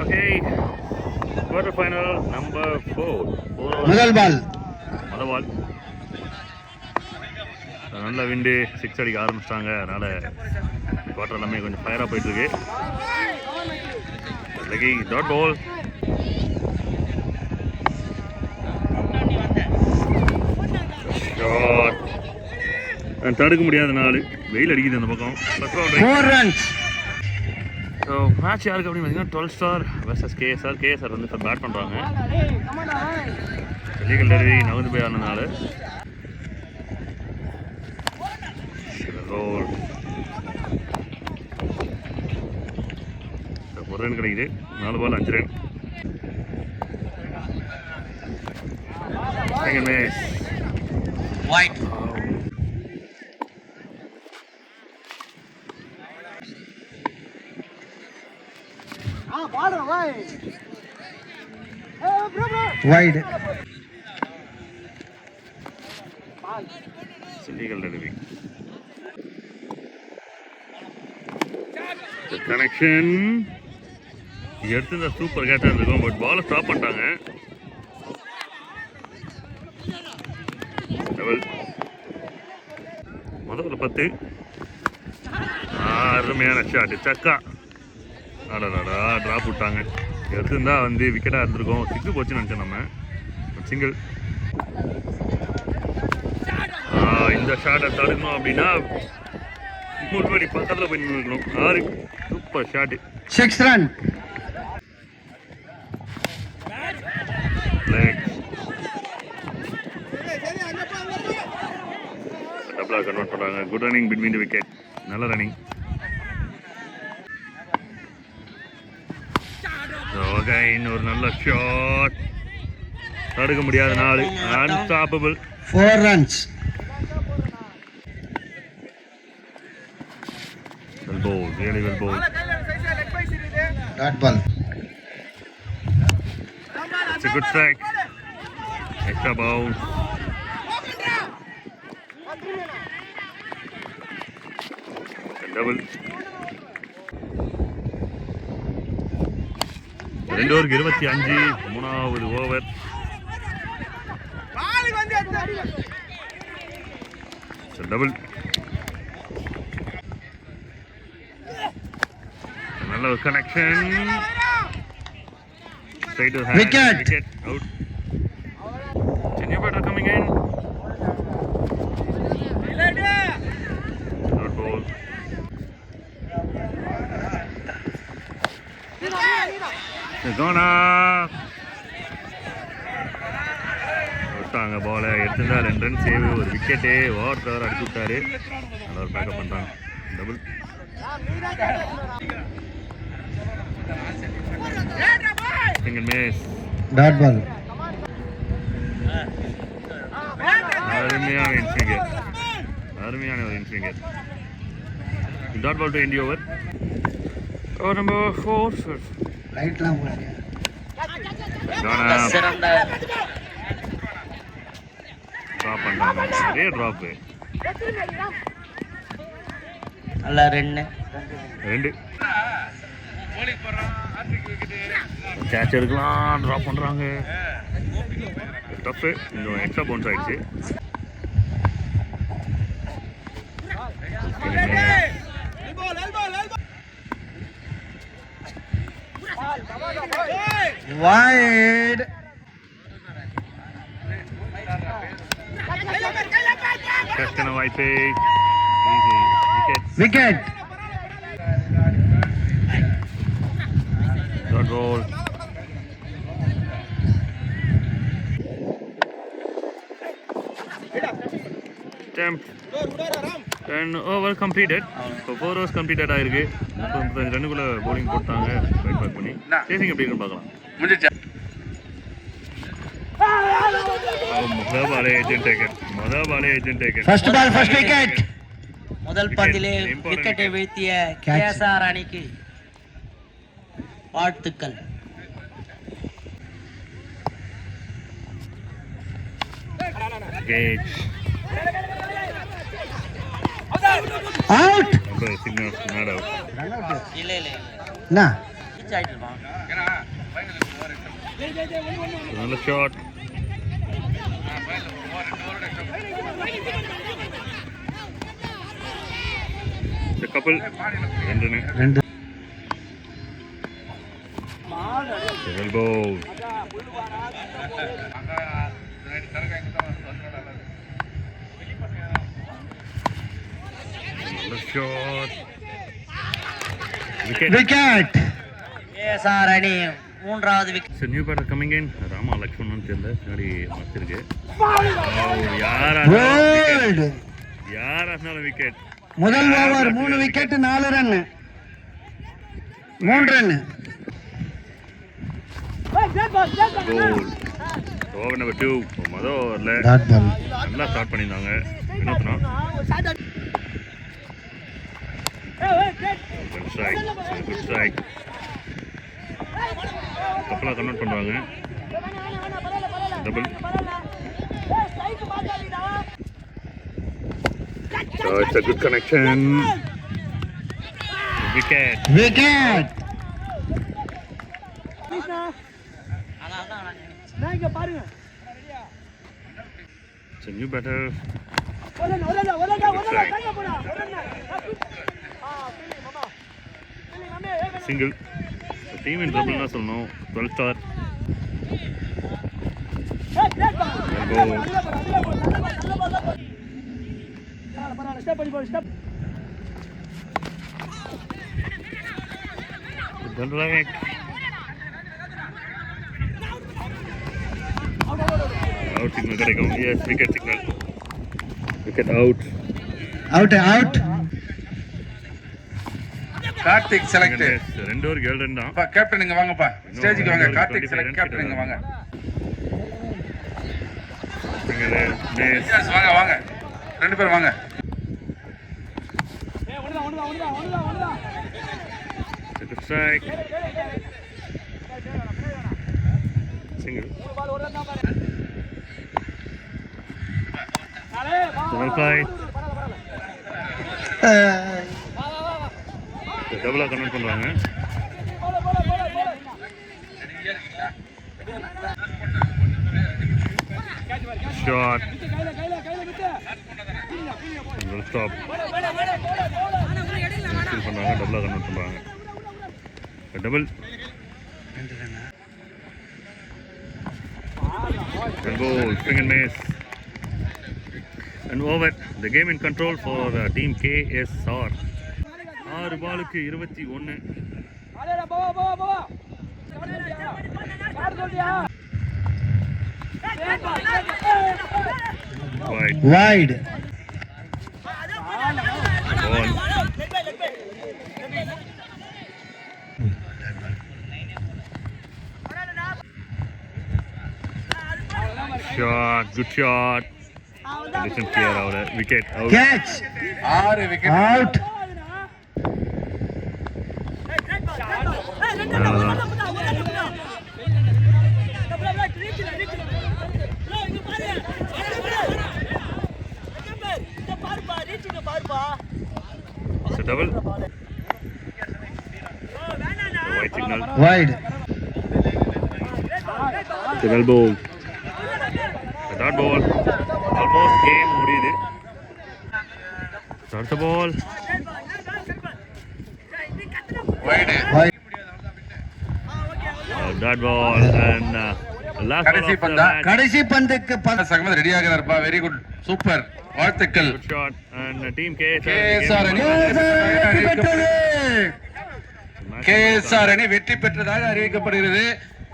Okay, quarter final number 4. முதல் பால் நல்ல விண்டு 6 அடிக்க ஆரம்பிச்சிட்டாங்க. அதனால குவார்டர் எல்லாமே கொஞ்சம் ஃபயராக போயிட்டு இருக்கு. Lucky dot ball. தடுக்க முடியாத நாள் வெயில் அடிக்குது அந்த பக்கம். ஸோ மேட்ச் யாருக்கு அப்படின்னு பார்த்தீங்கன்னா 12 ஸ்டார் வெர்சஸ் கேஎஸ்ஆர். கேஎஸ்ஆர் வந்து இப்போ பேட் பண்ணுறாங்க. லீகல் டெலிவரி நகர்ந்து போய் ஆனதுனால ஒரு ரன் கிடைக்குது. 4 பால் 5 run. wide legal delivery. The connection எடுத்து சூப்பர் கேட்டா இருக்கும். பட் பாலை ஸ்டாப் பண்ணிட்டாங்க. முதல்ல 10 அருமையான ஷாட் சக்கா. அடடா ட்ராப் விட்டாங்க. எடுத்துருந்தா வந்து விக்கெட்டாக இருந்திருக்கும். 6 போச்சுன்னு நினச்சோம் நம்ம. சிங்கிள். இந்த ஷாட்டை தடுக்கணும் அப்படின்னா முன்னாடி பக்கத்தில் போய் நின்றுக்கணும். 6 சூப்பர் ஷாட்டு. 6 ரன். டபுளாக கன்வெர்ட் பண்ணுறாங்க. Good running between the wicket. நல்ல ரன்னிங். இன்னொரு நல்ல ஷாட். தடுக்க முடியாத நாள். Unstoppable. 4 runs. Well bowled, really well bowled. Dot ball. It's a good strike. Extra bounce. Double. 2 ஓவருக்கு 25. 3வது ஓவர். டபுள். நல்ல ஒரு connection. Straight to hand. Wicket out. New batter coming in. Dot ball. Gone up. விட்டாங்க பாலை. எடுத்துருந்தா 2 run save. ஒரு wicket. Over cover அடிச்சு விட்டாரு. நல்ல ஒரு பேக்கப் பண்ணுறாங்க. Double. Single miss. Dot ball. அருமையான இன்ஸ்விங்கர். அருமையான ஒரு inswinger. Dot ball to end over. Over number 4. ரைட்லாம் போடுங்க. ட்ராப் பண்ணுறாங்க. நிறைய ட்ராப்பு. நல்லா 2 கேட்ச் எடுக்கலாம். ட்ராப் பண்ணுறாங்க. டஃப்பு. இன்னும் எக்ஸ்ட்ரா பவுன்ஸ் ஆயிடுச்சு. wide. Just gonna wipe it. Easy. Wicket. Dot ball. Temp. 10 over completed. So 4 overs completed ஆயிருக்கு. 35 ரன்னுக்குள்ள bowling போட்டாங்க. ரைட் பேக் பண்ணி. சேசிங் எப்படி இருக்குன்னு பார்க்கலாம். முதல் பாலே agent taken. First ball first wicket. முதல் பந்திலே விக்கெட்டை வீழ்த்திய கேஎஸ்ஆர் அணிக்கு வாழ்த்துக்கள். Out. Signal not out. இல்ல என்ன ரீச் ஆயிடுமா? நல்ல ஷாட். கப்பல் 2 elbow. Shot. Wicket. Wicket. KSR அணி 3வது wicket. So new batter coming in. Rama Lakshmanan தெரியல, முன்னாடி மாத்திருக்கு. யாரா இருந்தாலும் விக்கெட். முதல் ஓவர் 3 விக்கெட் 4 ரன் 3 ரன். கோல். Over number 2. மொதல் ஓவர்ல நல்லா ஸ்டார்ட் பண்ணியிருந்தாங்க. வினோத்னா குட் ஸ்ட்ரைக். கப்பலாக கன்வெர்ட் பண்ணுவாங்க. Double. So it's a good connection. Wicket. Wicket. It's a new batter. Single. Team in trouble na solno. 12 star. Right. Out signal kadekkum. Yes, wicket signal. Wicket out. Out. Karthik select. 2 over 7 run தான். Captain இங்க வாங்கப்பா, ஸ்டேஜுக்கு வாங்க. Karthik select, captain இங்க வாங்க. வாங்க 2 பேர் வாங்க. Strike. Single. Double fly. டபுளா கன்வெர்ட் பண்ணுவாங்க. ஷாட். ஸ்டாப். பண்ணுவாங்க. டபுளா கன்வெர்ட் பண்ணுவாங்க. Double. Elbow, swing and miss. And over. The game in control for team KSR. 6 பாலுக்கு 21. Wide. Ball. Shot, good shot. Condition clear out. Wicket out. Catch. 6 wicket Out. It's a double. The white signal. Wide. The well ball. The dot ball. Almost game முடியுது. Start the ball. Wide. Dot ball and last ball கடைசி of the பந்தா. match. கடைசி பந்துக்கு சகமத் ready ஆகிறாருப்பா. Very good, super, வாழ்த்துக்கள். Good shot and team KSR. KSR அணி வெற்றி பெற்றது. KSR அணி வெற்றி பெற்றதாக அறிவிக்கப்படுகிறது.